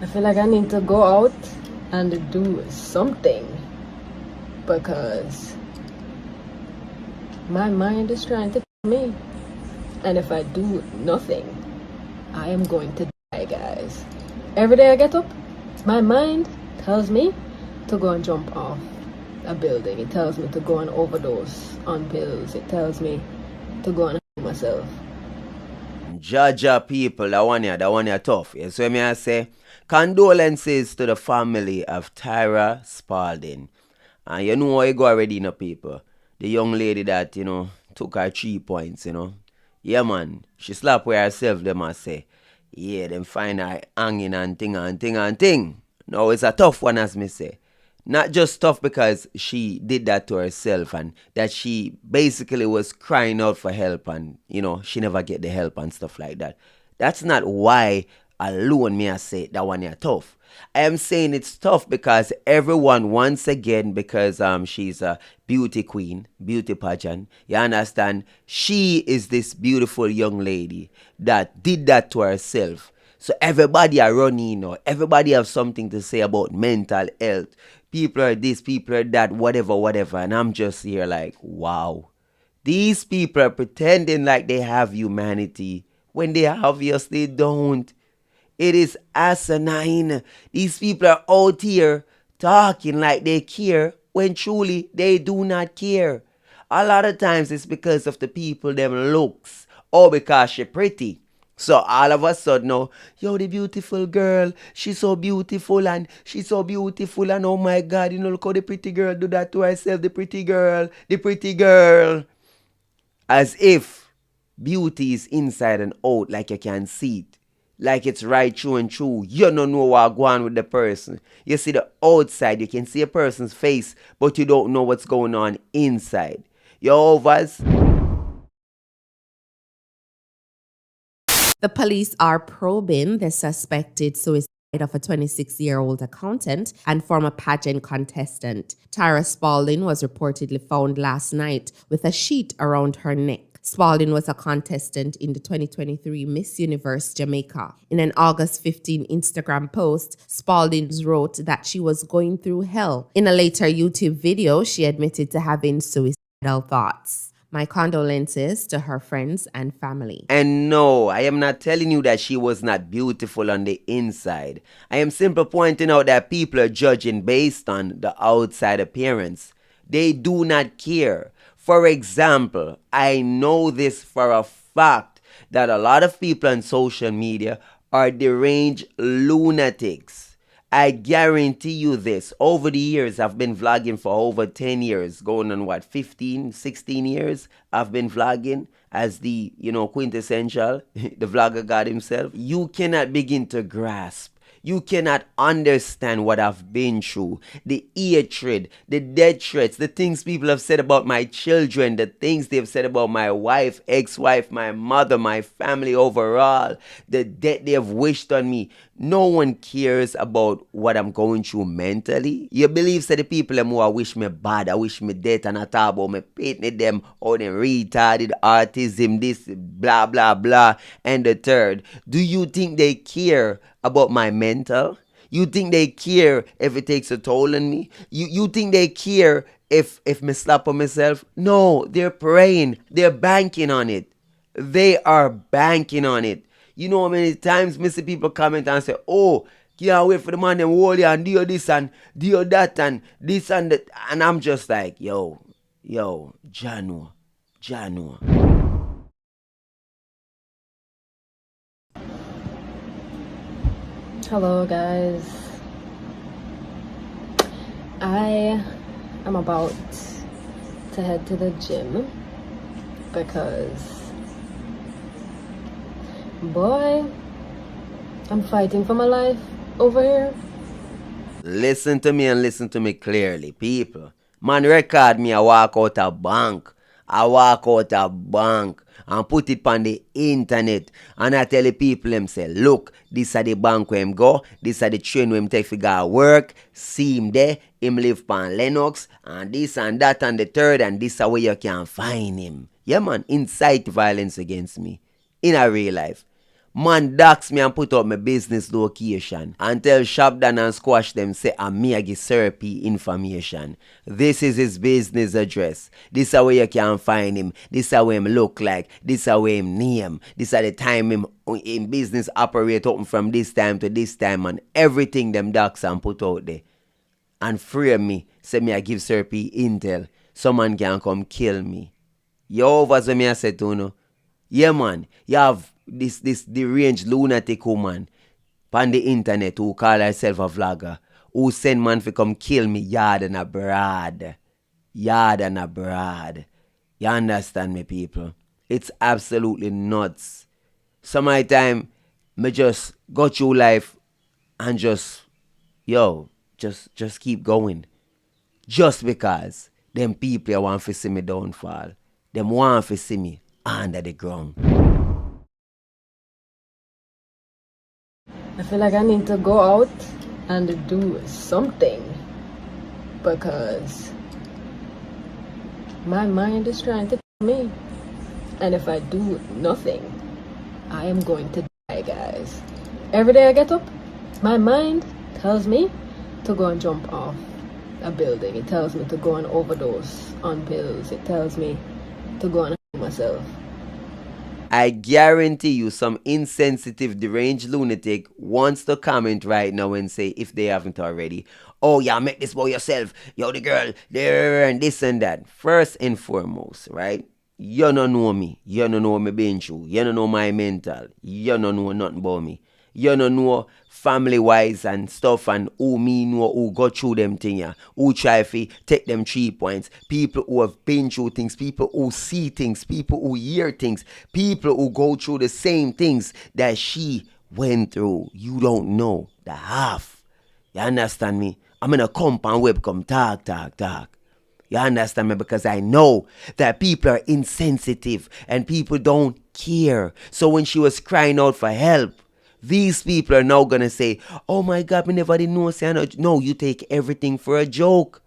I feel like I need to go out and do something because my mind is trying to kill me. And if I do nothing, I am going to die, guys. Every day I get up, my mind tells me to go and jump off a building. It tells me to go and overdose on pills. It tells me to go and hang myself. Jaja people, that one here tough. Yes, so me I say, condolences to the family of Tyra Spaulding. And you know how you go already, people. The young lady that, took her 3 points, Yeah, man. She slapped with herself, them I say. Yeah, them find her hanging and thing and thing and thing. No, it's a tough one, as me say. Not just tough because she did that to herself and that she basically was crying out for help and, she never get the help and stuff like that. That's not why alone me I say that one is tough. I am saying it's tough because everyone, once again, because she's a beauty queen, beauty pageant, you understand? She is this beautiful young lady that did that to herself. So everybody are running, everybody have something to say about mental health. People are this, people are that, whatever. And I'm just here like, wow. These people are pretending like they have humanity when they obviously don't. It is asinine. These people are out here talking like they care when truly they do not care. A lot of times it's because of the people, them looks, or because she pretty. So all of a sudden now, yo, the beautiful girl, she's so beautiful and oh my God, look how the pretty girl do that to herself, the pretty girl. As if beauty is inside and out, like you can see it. Like it's right through and through. You don't know what's going on with the person. You see the outside, you can see a person's face, but you don't know what's going on inside. Yo, Vaz. The police are probing the suspected suicide of a 26-year-old accountant and former pageant contestant. Tyra Spaulding was reportedly found last night with a sheet around her neck. Spaulding was a contestant in the 2023 Miss Universe Jamaica. In an August 15 Instagram post, Spaulding wrote that she was going through hell. In a later YouTube video, she admitted to having suicidal thoughts. My condolences to her friends and family. And no, I am not telling you that she was not beautiful on the inside. I am simply pointing out that people are judging based on the outside appearance. They do not care. For example, I know this for a fact that a lot of people on social media are deranged lunatics. I guarantee you this. Over the years, I've been vlogging for over 10 years, going on 15, 16 years. I've been vlogging as the, quintessential, the vlogger God himself. You cannot begin to grasp. You cannot understand what I've been through. The hatred, the death threats, the things people have said about my children, the things they've said about my wife, ex-wife, my mother, my family overall, the death they have wished on me. No one cares about what I'm going through mentally. You believe that the people who I wish me bad, I wish me death, and I talk about me painting them, or them retarded, autism, this, blah, blah, blah, and the third. Do you think they care about my mental? You think they care if it takes a toll on me? You think they care if me slap on myself? No, they're praying. They're banking on it. They are banking on it. You know how many times me see people comment and say, oh, can't wait for the man them hold you and do this and do that and this and that. And I'm just like, yo, Jano. Hello, guys. I am about to head to the gym because, boy, I'm fighting for my life over here. Listen to me and listen to me clearly, people. Man, record me, I walk out a bank. And put it on the internet. And I tell the people them say, look, this is the bank where him go, this is the train where him take to go work, see him there, him live on Lennox, and this and that and the third, and this is where you can find him. Yeah, man, incite violence against me in a real life. Man dox me and put up my business location and tell Shabdan and Squash them say I'm me a give Syrupy information. This is his business address. This is how you can find him. This is how him look like. This is how him name. This is the time him in business operate open from this time to this time and everything them dox and put out there. And frame me. Say me I give Syrupy intel. Someone can come kill me. You over so me I said to you. Yeah man, you have this deranged lunatic woman on the internet who call herself a vlogger, who send man for come kill me yard and abroad. Yard and abroad. You understand me, people? It's absolutely nuts. Some of the time, me just go through life and just keep going. Just because them people want to see me downfall. Them want to see me under the ground. I feel like I need to go out and do something because my mind is trying to kill me. And if I do nothing, I am going to die, guys. Every day I get up, my mind tells me to go and jump off a building. It tells me to go and overdose on pills. It tells me to go and kill myself. I guarantee you some insensitive, deranged lunatic wants to comment right now and say, if they haven't already, oh yeah, make this for yourself. Yo, the girl, there, and this and that. First and foremost, right? You don't know me. You don't know me being true. You don't know my mental. You don't know nothing about me. You don't know family-wise and stuff and who me know who go through them things, who try to take them 3 points, people who have been through things, people who see things, people who hear things, people who go through the same things that she went through. You don't know the half. You understand me? I'm in a compound webcam talk. You understand me? Because I know that people are insensitive and people don't care. So when she was crying out for help, these people are now going to say, oh my God, me never did know. No, you take everything for a joke.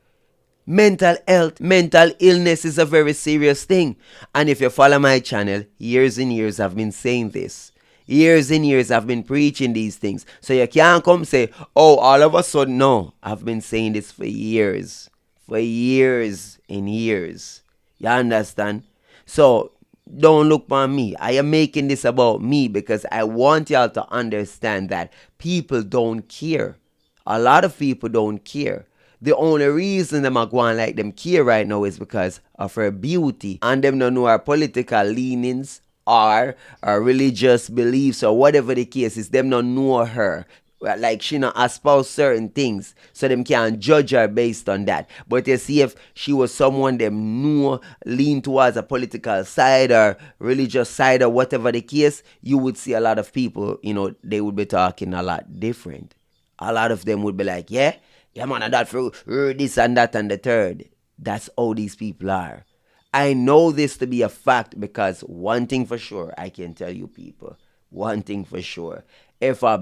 Mental health, mental illness is a very serious thing. And if you follow my channel, years and years I've been saying this. Years and years I've been preaching these things. So you can't come say, oh, all of a sudden, no. I've been saying this for years. For years and years. You understand? So don't look on me. I am making this about me because I want y'all to understand that people don't care. A lot of people don't care. The only reason them are going like them care right now is because of her beauty. And them don't know her political leanings or her religious beliefs or whatever the case is. Them don't know her. Like she not espouse certain things, so them can't judge her based on that. But you see, if she was someone them know lean towards a political side or religious side or whatever the case, you would see a lot of people, they would be talking a lot different. A lot of them would be like, yeah man, and that for this and that and the third. That's how these people are. I know this to be a fact because one thing for sure, I can tell you people, one thing for sure. If a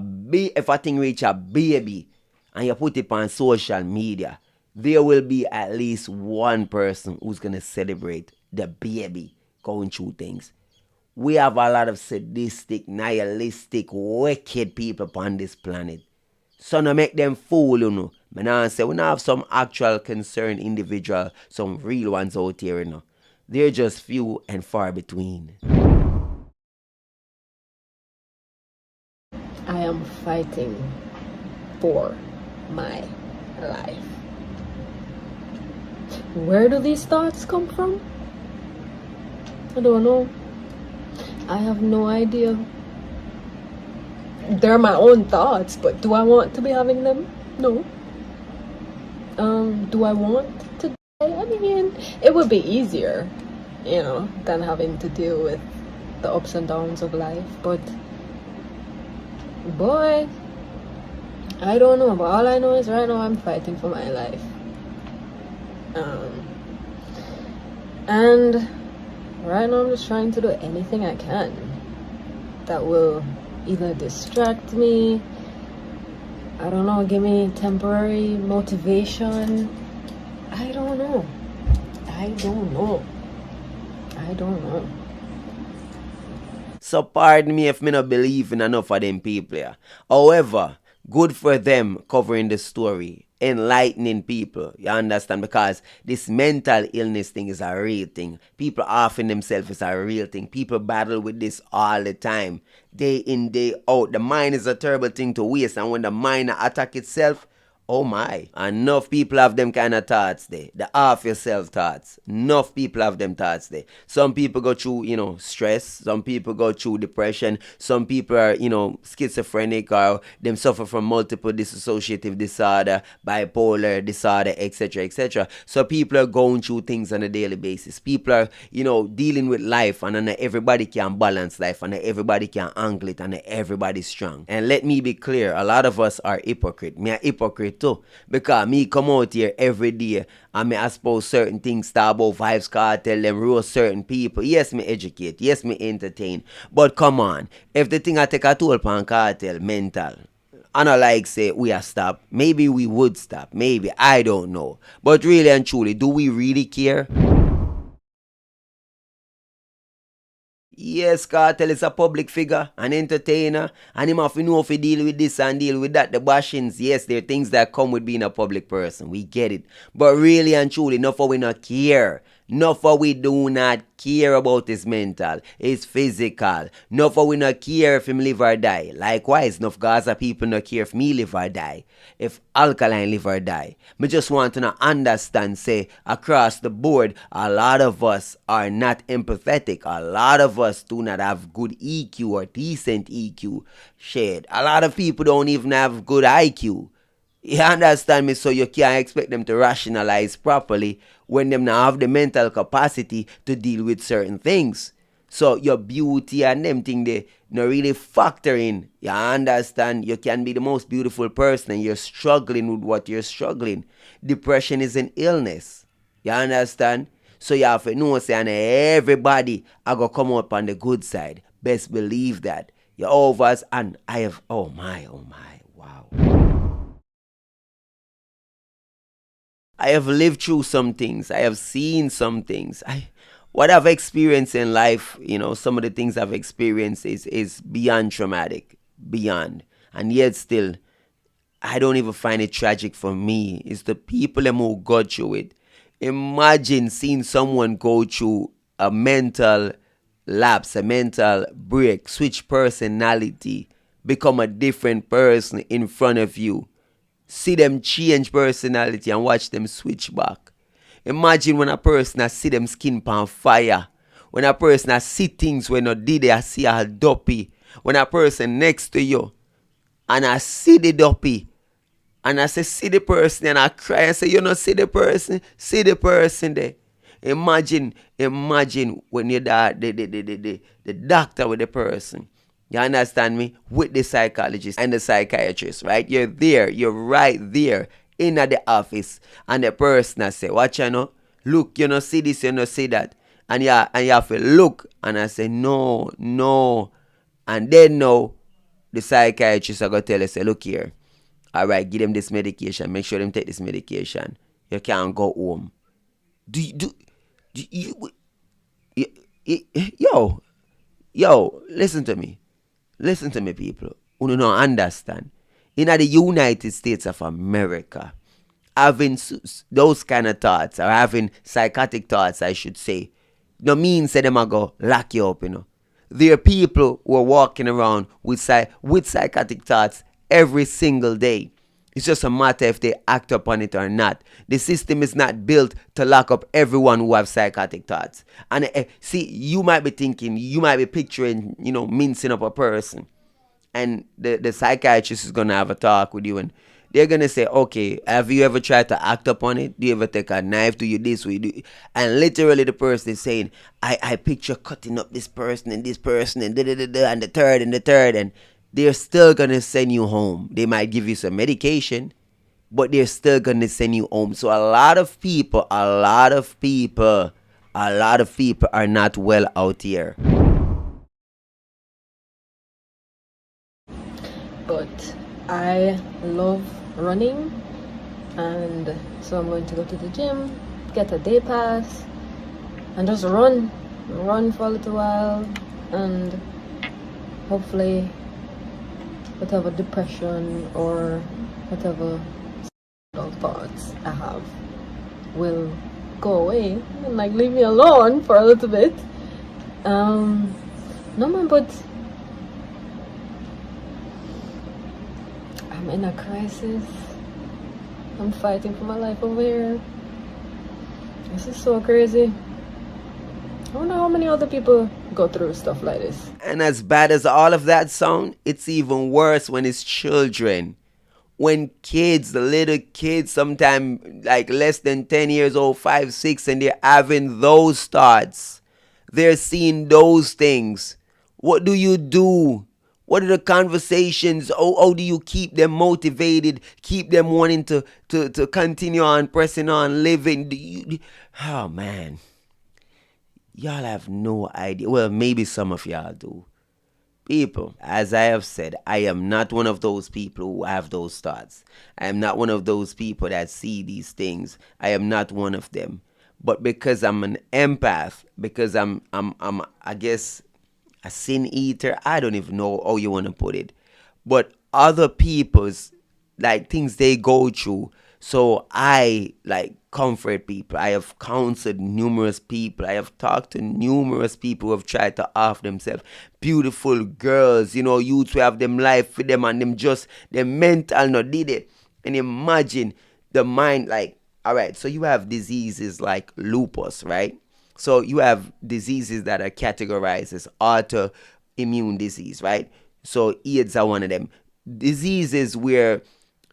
thing reach a baby and you put it on social media, there will be at least one person who's going to celebrate the baby going through things. We have a lot of sadistic, nihilistic, wicked people upon this planet. So no make them fool, Me now say we now have some actual concerned individual, some real ones out here, They're just few and far between. I am fighting for my life. Where do these thoughts come from? I don't know. I have no idea. They're my own thoughts, but do I want to be having them? No. Do I want to die? I mean, it would be easier, than having to deal with the ups and downs of life, but boy, I don't know, but all I know is right now I'm fighting for my life. And right now I'm just trying to do anything I can that will either distract me, I don't know, give me temporary motivation. I don't know. So pardon me if me not believe in enough of them people. Yeah. However, good for them covering the story, enlightening people. You understand? Because this mental illness thing is a real thing. People offering themselves is a real thing. People battle with this all the time. Day in, day out. The mind is a terrible thing to waste. And when the mind attack itself, oh my. Enough people have them kind of thoughts there. The off yourself thoughts. Enough people have them thoughts there. Some people go through, stress. Some people go through depression. Some people are, schizophrenic, or them suffer from multiple dissociative disorder, bipolar disorder, etc., etc. So people are going through things on a daily basis. People are, dealing with life, and not everybody can balance life, and not everybody can angle it, and not everybody's strong. And let me be clear, a lot of us are hypocrite. Me a hypocrite too, because me come out here every day and me expose certain things, talk about Vibes Cartel, them roast certain people. Yes, me educate, yes, me entertain, but come on, if the thing I take a toll upon cartel mental, I not like say we are stop, maybe we would stop, maybe, I don't know, but really and truly, do we really care? Yes, Cartel is a public figure, an entertainer, and him have to know if he deal with this and deal with that. The bashings, yes, there are things that come with being a public person. We get it. But really and truly, enough for we not care. Enough for we do not care about his mental, his physical. Enough for we not care if him live or die. Likewise, enough Gaza people not care if me live or die. If Alkaline live or die. Me just want to not understand, say, across the board, a lot of us are not empathetic. A lot of us do not have good EQ or decent EQ. Shit, a lot of people don't even have good IQ. You understand me? So you can't expect them to rationalize properly when them not have the mental capacity to deal with certain things. So your beauty and them thing they not really factor in. You understand? You can be the most beautiful person and you're struggling with what you're struggling. Depression is an illness. You understand? So you have to know, say, and everybody are going to come up on the good side. Best believe that. You're over, and I have, oh my, wow. I have lived through some things. I have seen some things. What I've experienced in life, some of the things I've experienced is beyond traumatic, beyond. And yet still, I don't even find it tragic for me. It's the people who go through it. Imagine seeing someone go through a mental lapse, a mental break, switch personality, become a different person in front of you. See them change personality and watch them switch back. Imagine when a person see them skin on fire. When a person see things when no did they see a dopey. When a person next to you and I see the dopey and I say see the person and I cry and say you know see the person there. Imagine when you're the doctor with the person. You understand me? With the psychologist and the psychiatrist, right? You're there. You're right there in at the office. And the person say, watch you know, look, you know, see this, you know, see that. And you have to look. And I say, no. And then now, the psychiatrist are going to tell you, say, look here. All right, give them this medication. Make sure them take this medication. You can't go home. Yo, listen to me. Listen to me, people. You don't understand. In the United States of America, having those kind of thoughts, or having psychotic thoughts, I should say, no means that them are going to lock you up, There are people who are walking around with psychotic thoughts every single day. It's just a matter if they act upon it or not. The system is not built to lock up everyone who have psychotic thoughts. And see, you might be thinking, you might be picturing, mincing up a person. And the psychiatrist is going to have a talk with you. And they're going to say, okay, have you ever tried to act upon it? Do you ever take a knife? Do you this? And literally the person is saying, I picture cutting up this person and this person and da-da-da-da and the third. And they're still going to send you home. They might give you some medication, but they're still going to send you home. So a lot of people are not well out here. But I love running, and so I'm going to go to the gym, get a day pass, and just run for a little while, and hopefully whatever depression or whatever thoughts I have will go away and like leave me alone for a little bit. No man, but I'm in a crisis. I'm fighting for my life over here. This is so crazy. I wonder how many other people go through stuff like this. And as bad as all of that sound, it's even worse when it's children. When kids, the little kids, sometimes like less than 10 years old, 5, 6, and they're having those thoughts. They're seeing those things. What do you do? What are the conversations? How do you keep them motivated? Keep them wanting to continue on, pressing on, living? Oh, man. Y'all have no idea. Well, maybe some of y'all do. People, as I have said, I am not one of those people who have those thoughts. I am not one of those people that see these things. I am not one of them. But because I'm an empath, because I'm I guess a sin eater, I don't even know how you want to put it. But other people's like things they go through. So I like comfort people. I have counseled numerous people. I have talked to numerous people who have tried to off themselves. Beautiful girls, youths who have them life with them and them just, their mental not did it. And imagine the mind like, all right, so you have diseases like lupus, right? So you have diseases that are categorized as autoimmune disease, right? So AIDS are one of them. Diseases where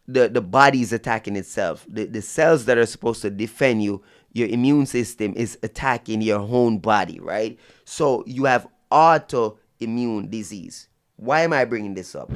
the body is attacking itself. The cells that are supposed to defend you, your immune system is attacking your own body, right? So you have autoimmune disease. Why am I bringing this up?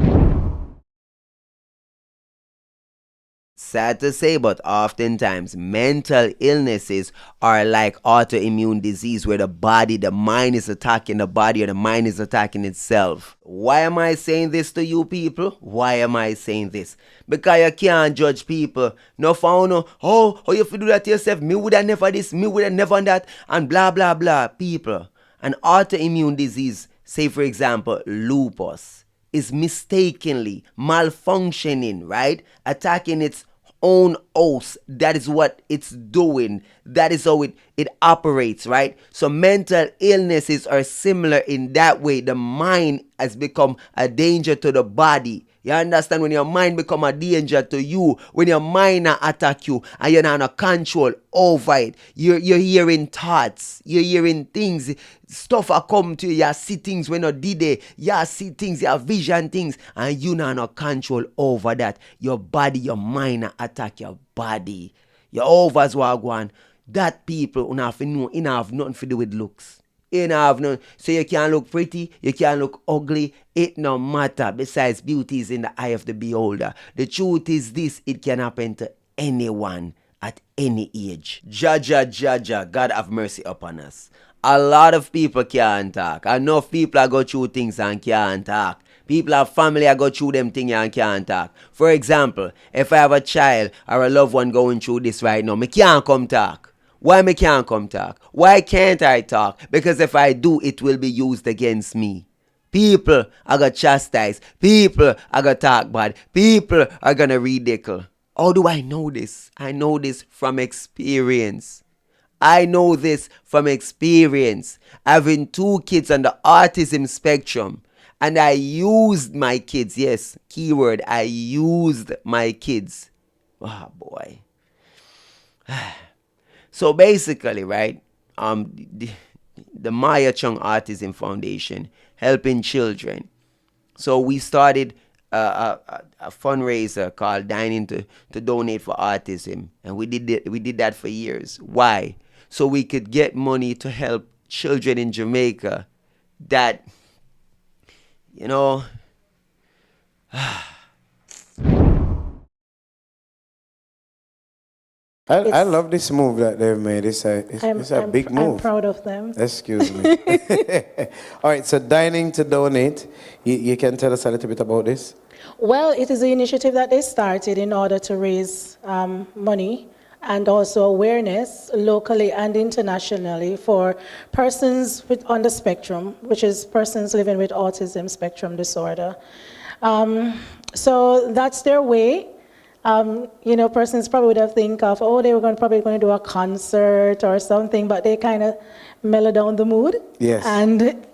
Sad to say, but oftentimes mental illnesses are like autoimmune disease where the mind is attacking the body or the mind is attacking itself. Why am I saying this to you people? Why am I saying this? Because you can't judge people. No found no, how you feel do that to yourself? Me would have never this, me would have never that, and blah blah blah. People, an autoimmune disease, say for example, lupus, is mistakenly malfunctioning, right? Attacking its own host. That is what it's doing. That is how it operates, right? So mental illnesses are similar in that way. The mind has become a danger to the body. You understand? When your mind become a danger to you, when your mind attack you and you're not in control over it, you're hearing thoughts, you're hearing things, stuff are come to you, you see things when you did it, you see things, you vision things, and you not in control over that. Your body, your mind attack your body. Your overs will go on. That people have nothing to do with looks. So you can't look pretty, you can't look ugly, it no matter. Besides, beauty is in the eye of the beholder. The truth is this, it can happen to anyone at any age. Jaja, God have mercy upon us. A lot of people can't talk. Enough people are go through things and can't talk. People have family I go through them things and can't talk. For example, if I have a child or a loved one going through this right now, me can't come talk. Why me can't come talk? Why can't I talk? Because if I do, it will be used against me. People are going to chastise. People are going to talk bad. People are going to ridicule. How do I know this? I know this from experience. I know this from experience. Having 2 kids on the autism spectrum. And I used my kids. Yes, keyword, I used my kids. Oh, boy. So basically, right, the Maya Chung Autism Foundation helping children. So we started a fundraiser called Dining to Donate for Autism, and we did that for years. Why? So we could get money to help children in Jamaica that, I love this move that they've made. It's a big move. I'm proud of them. Excuse me. All right, so Dining to Donate. You can tell us a little bit about this? Well, it is an initiative that they started in order to raise money and also awareness locally and internationally for persons on the spectrum, which is persons living with autism spectrum disorder. So that's their way. Persons probably would have think of, they were probably going to do a concert or something, but they kind of mellow down the mood. Yes. And,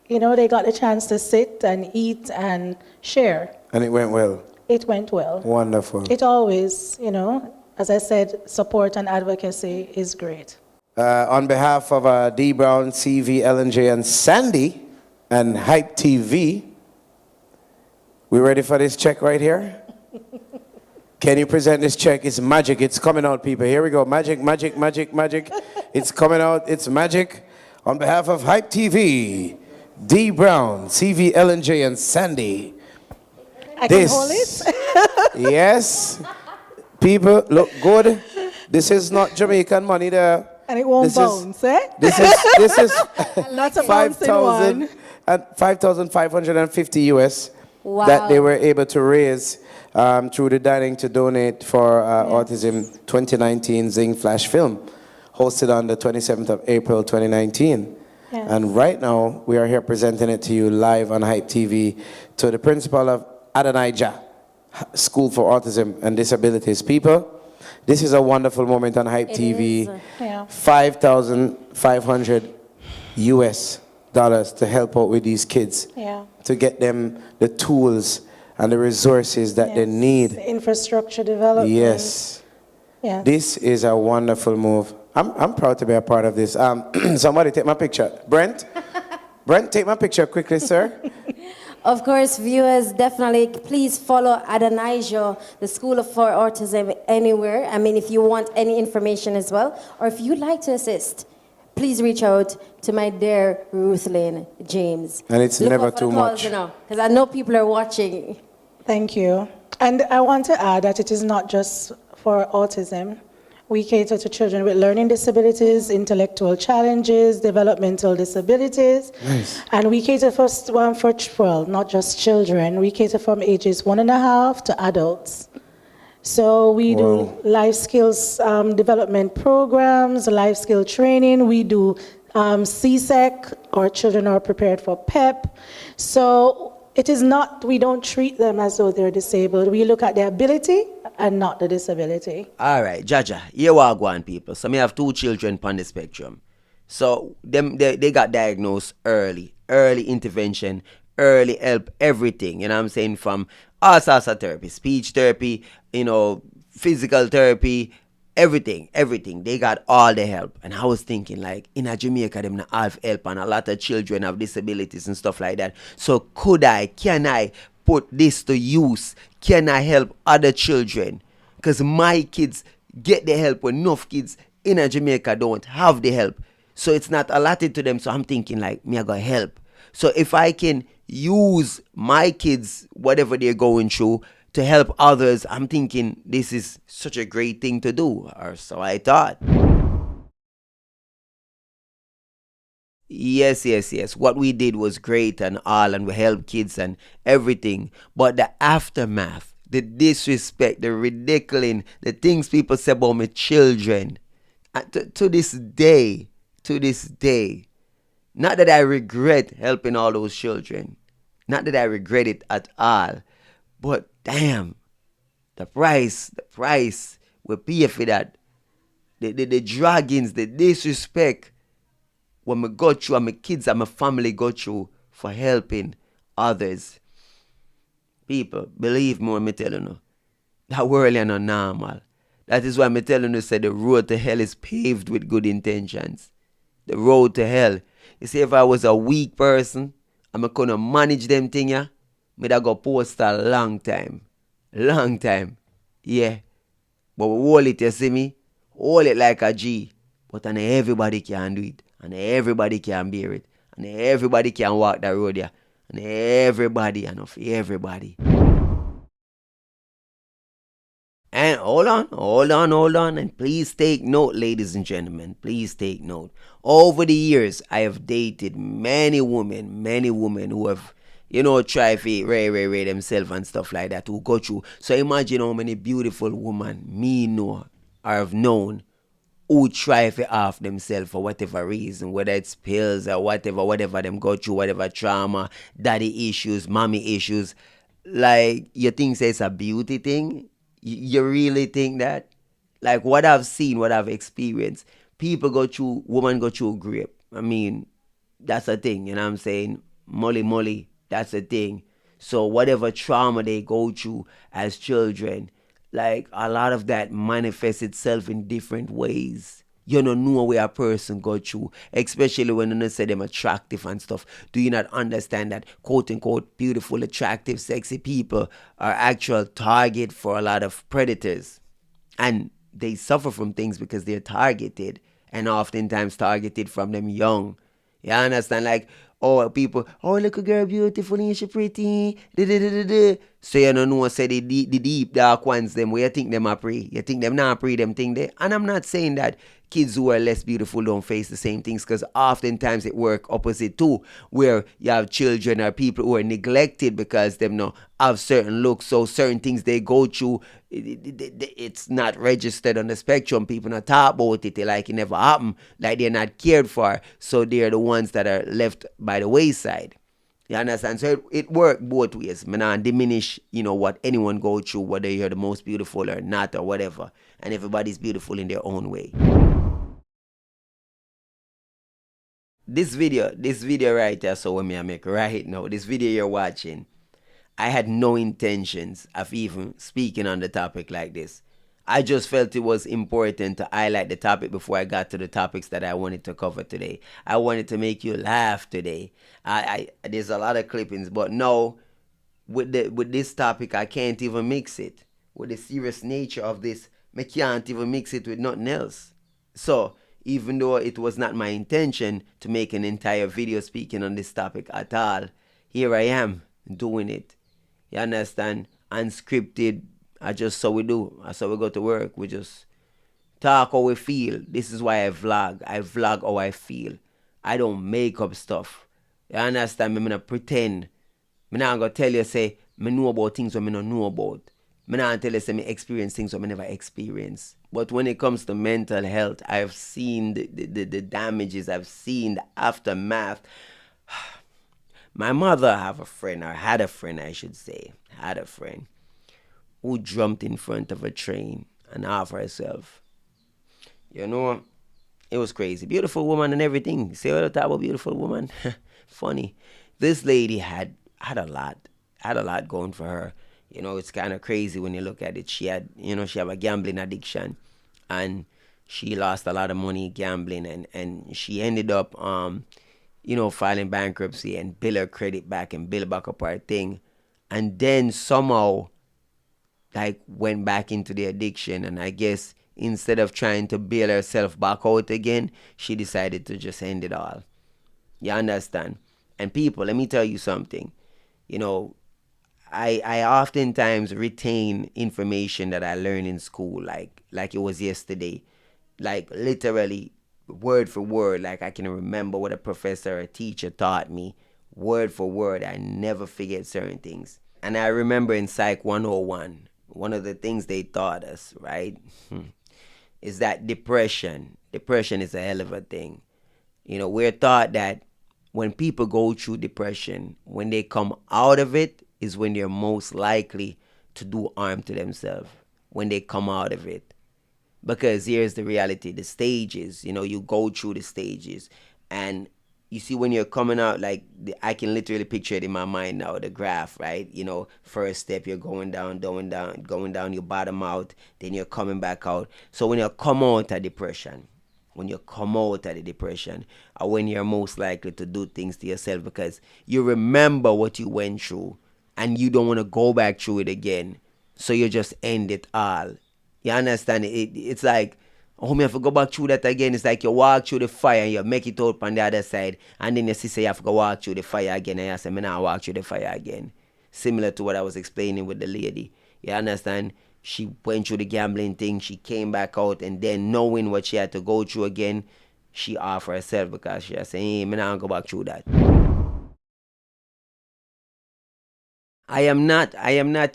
they got a chance to sit and eat and share. And it went well. It went well. Wonderful. It always, as I said, support and advocacy is great. On behalf of D Brown, CV, LNJ, and Sandy, and Hype TV, we ready for this check right here? Can you present this check? It's magic. It's coming out, people. Here we go. Magic, magic, magic, magic. It's coming out. It's magic. On behalf of Hype TV, D Brown, CV, LNJ, and Sandy. I can hold it? Yes. People, look good. This is not Jamaican money there. And it won't bounce, eh? This is Not a bouncing one. 5,550 US Wow. that they were able to raise through the Dining to Donate for Autism 2019 Zing Flash film, hosted on the 27th of April 2019. Yes. And right now, we are here presenting it to you live on Hype TV to the principal of Adonijah School for Autism and Disabilities. People, this is a wonderful moment on Hype TV. Yeah. 5,500 US dollars to help out with these kids, Yeah. to get them the tools and the resources that they need. The infrastructure development. Yes. Yeah. This is a wonderful move. I'm proud to be a part of this. Somebody take my picture. Brent, take my picture quickly, sir. Of course, viewers, definitely please follow Adonijah, the School for Autism, anywhere. I mean, if you want any information as well, or if you'd like to assist, please reach out to my dear Ruth Lynn James. And it's Look never out for too the calls, much. because I know people are watching. Thank you. And I want to add that it is not just for autism. We cater to children with learning disabilities, intellectual challenges, developmental disabilities. Nice. And we cater not just children. We cater from ages 1.5 to adults. So we do life skills development programs, life skill training. We do CSEC, our children are prepared for PEP. So it is not, we don't treat them as though they're disabled. We look at their ability and not the disability. All right, Jaja, here we go on, people. So me have 2 children on the spectrum. So they got diagnosed early intervention, early help, everything. You know what I'm saying? From all sorts of therapy, speech therapy, physical therapy, everything. They got all the help. And I was thinking, like, in Jamaica, them not have help, and a lot of children have disabilities and stuff like that. So can I put this to use? Can I help other children? Because my kids get the help when enough kids in Jamaica don't have the help. So it's not allotted to them. So I'm thinking, like, me I got help. So if I can use my kids, whatever they're going through, to help others, I'm thinking this is such a great thing to do. Or so I thought. Yes. What we did was great and all, and we helped kids and everything. But the aftermath, the disrespect, the ridiculing, the things people say about my children, to this day, not that I regret helping all those children, not that I regret it at all, but damn, the price we pay for that, the draggings, the disrespect, when I go through, and my kids and my family go through for helping others. People, believe me when I tell you, that world is not normal. That is why I'm telling you, say the road to hell is paved with good intentions. The road to hell. You see, if I was a weak person, I'm going to manage them thing, yeah, I'd go post a long time. Yeah. But we hold it, you see me? Hold it like a G. But and everybody can do it. And everybody can bear it. And everybody can walk that road, yeah. And everybody, And hold on. And please take note, ladies and gentlemen. Please take note. Over the years, I have dated many women who have, try to ray themselves and stuff like that, who go through. So imagine how many beautiful women me know or have known who try to off themselves for whatever reason, whether it's pills or whatever them go through, whatever trauma, daddy issues, mommy issues. Like, you think say it's a beauty thing? You really think that? Like, what I've seen, what I've experienced, women go through grape. I mean, that's a thing, you know what I'm saying? Molly, that's a thing. So whatever trauma they go through as children, like a lot of that manifests itself in different ways. You don't know where a person go through, especially when you say them attractive and stuff. Do you not understand that quote unquote beautiful, attractive, sexy people are actual target for a lot of predators? And they suffer from things because they're targeted, and oftentimes targeted from them young. You understand? Like, oh, people, oh, look a girl beautiful and she pretty. Da, da, da, da, da. So you don't know, say the deep dark ones, them where you think them are pretty. You think them not pretty, them think they. And I'm not saying that kids who are less beautiful don't face the same things, because oftentimes it work opposite too, where you have children or people who are neglected because them no have certain looks, so certain things they go through, it's not registered on the spectrum. People not talk about it, they like it never happened, like they're not cared for, so they're the ones that are left by the wayside. You understand? So it worked both ways. I not diminish, what anyone go through, whether you're the most beautiful or not or whatever. And everybody's beautiful in their own way. This video right here, so when I make right now, this video you're watching, I had no intentions of even speaking on the topic like this. I just felt it was important to highlight the topic before I got to the topics that I wanted to cover today. I wanted to make you laugh today. I there's a lot of clippings, but no, with this topic, I can't even mix it. With the serious nature of this, I can't even mix it with nothing else. So, even though it was not my intention to make an entire video speaking on this topic at all, here I am doing it. You understand? Unscripted. I just so we do. That's how we go to work. We just talk how we feel. This is why I vlog. I vlog how I feel. I don't make up stuff. You understand? I'm not pretend. I'm not going to tell you, say, I know about things that I don't know about. I'm not tell you, say, I experience things that I never experienced. But when it comes to mental health, I've seen the damages. I've seen the aftermath. My mother had a friend, I should say, who jumped in front of a train and off herself. It was crazy. Beautiful woman and everything. Say what I talk about beautiful woman? Funny. This lady had a lot going for her. It's kind of crazy when you look at it. She had a gambling addiction, and she lost a lot of money gambling, and she ended up, filing bankruptcy and bill her credit back and bill back up her thing, and then somehow, like, went back into the addiction. And I guess instead of trying to bail herself back out again, she decided to just end it all. You understand? And people, let me tell you something. I oftentimes retain information that I learned in school, like it was yesterday, like literally word for word. Like, I can remember what a professor or a teacher taught me word for word. I never forget certain things. And I remember in Psych 101, one of the things they taught us, right, is that depression is a hell of a thing. We're taught that when people go through depression, when they come out of it is when they're most likely to do harm to themselves, when they come out of it. Because here's the reality, the stages, you go through the stages, and you see when you're coming out, like, I can literally picture it in my mind now, the graph, right? First step, you're going down, you bottom out, then you're coming back out. So when you come out of depression, or when you're most likely to do things to yourself because you remember what you went through and you don't want to go back through it again. So you just end it all. You understand? It's like, oh, me have to go back through that again. It's like you walk through the fire and you make it out on the other side, and then you see you have to go walk through the fire again, and you say, me now walk through the fire again. Similar to what I was explaining with the lady. You understand? She went through the gambling thing, she came back out, and then knowing what she had to go through again, she offered herself because she was saying, hey, me now go back through that. I am not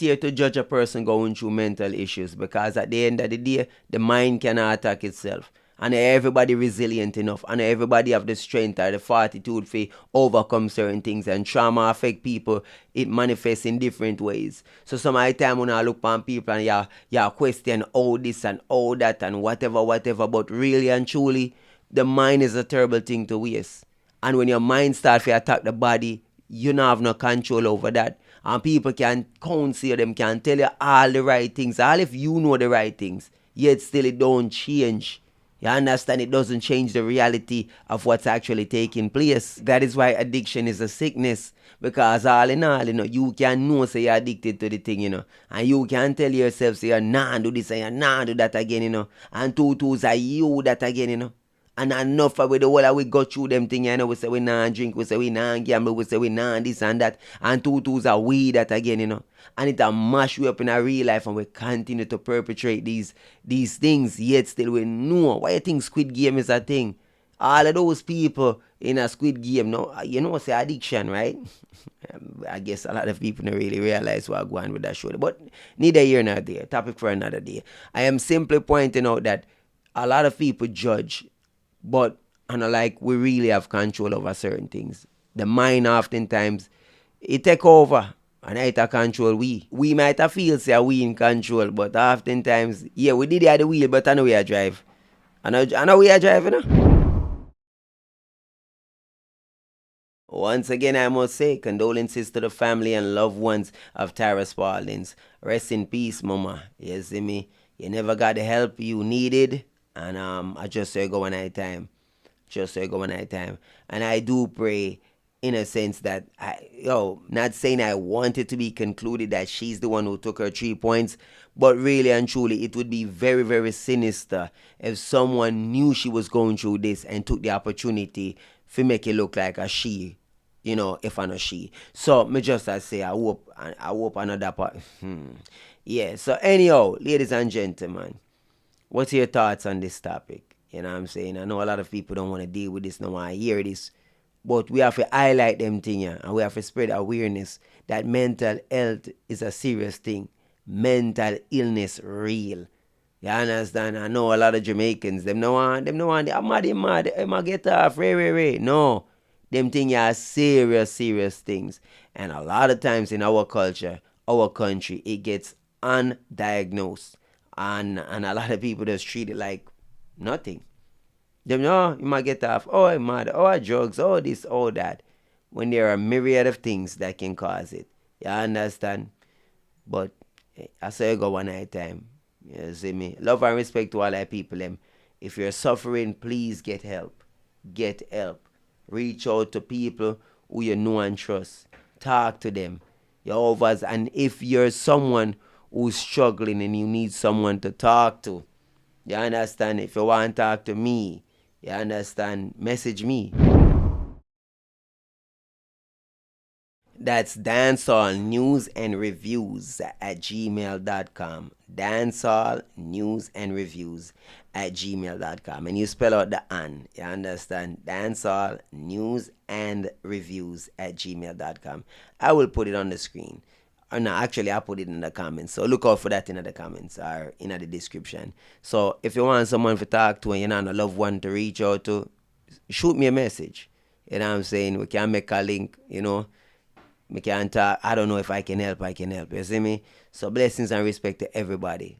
here to judge a person going through mental issues, because at the end of the day, the mind cannot attack itself. And everybody resilient enough, and everybody have the strength or the fortitude to overcome certain things. And trauma affect people, it manifests in different ways. So some of the time when I look upon people and you question all this and all that and whatever, but really and truly, the mind is a terrible thing to waste. And when your mind starts to attack the body, you don't have no control over that. And people can counsel them, can tell you all the right things, all if you know the right things, yet still it don't change. You understand? It doesn't change the reality of what's actually taking place. That is why addiction is a sickness. Because all in all, you can know say you're addicted to the thing, and you can tell yourself say you're not do this and you're not do that again, and twos are you that again, and enough of the whole we go through them thing, we say we nah drink, we say we nah gamble, we say we nah this and that, and twos are we that again, and it a mash we up in our real life, and we continue to perpetrate these things, yet still we know. Why you think Squid Game is a thing? All of those people in a Squid Game, no, say addiction, right? I guess a lot of people don't really realize what's going on with that show, but neither here nor there. Topic for another day. I am simply pointing out that a lot of people judge, but we really have control over certain things. The mind oftentimes it take over and it a control we. We might have feel say we in control, but oftentimes, yeah, we did have the wheel, but I know we are drive. I know we are driving. Once again, I must say condolences to the family and loved ones of Tyra Spaulding. Rest in peace, mama. You see me? You never got the help you needed. And I just say go one night time. And I do pray in a sense that not saying I want it to be concluded that she's the one who took her 3 points, but really and truly it would be very, very sinister if someone knew she was going through this and took the opportunity to make it look like a she, if I'm a she. So me just I say I hope another part. Yeah. So anyhow, ladies and gentlemen, what's your thoughts on this topic? You know what I'm saying? I know a lot of people don't want to deal with this, don't want to hear this. But we have to highlight them things, and we have to spread awareness that mental health is a serious thing. Mental illness real. You understand? I know a lot of Jamaicans, them no want, I'm mad, I'm get off, ray. No. Them things are serious things. And a lot of times in our culture, our country, it gets undiagnosed. And a lot of people just treat it like nothing. Them know you might get off, I'm mad, drugs, this, that. When there are a myriad of things that can cause it. You understand? But I say go one night time. You see me? Love and respect to all our people. If you're suffering, please get help. Get help. Reach out to people who you know and trust. Talk to them. And if you're someone who's struggling and you need someone to talk to, you understand? If you want to talk to me, you understand? Message me. That's Dancehall News and Reviews at gmail.com. Dancehall News and Reviews at gmail.com. And you spell out the "an." You understand? Dancehall News and Reviews at gmail.com. I will put it on the screen. Or no, actually, I'll put it in the comments. So look out for that in the comments or in the description. So if you want someone to talk to and you're not a loved one to reach out to, shoot me a message. You know what I'm saying? We can make a link, We can talk. I don't know if I can help, you see me? So blessings and respect to everybody.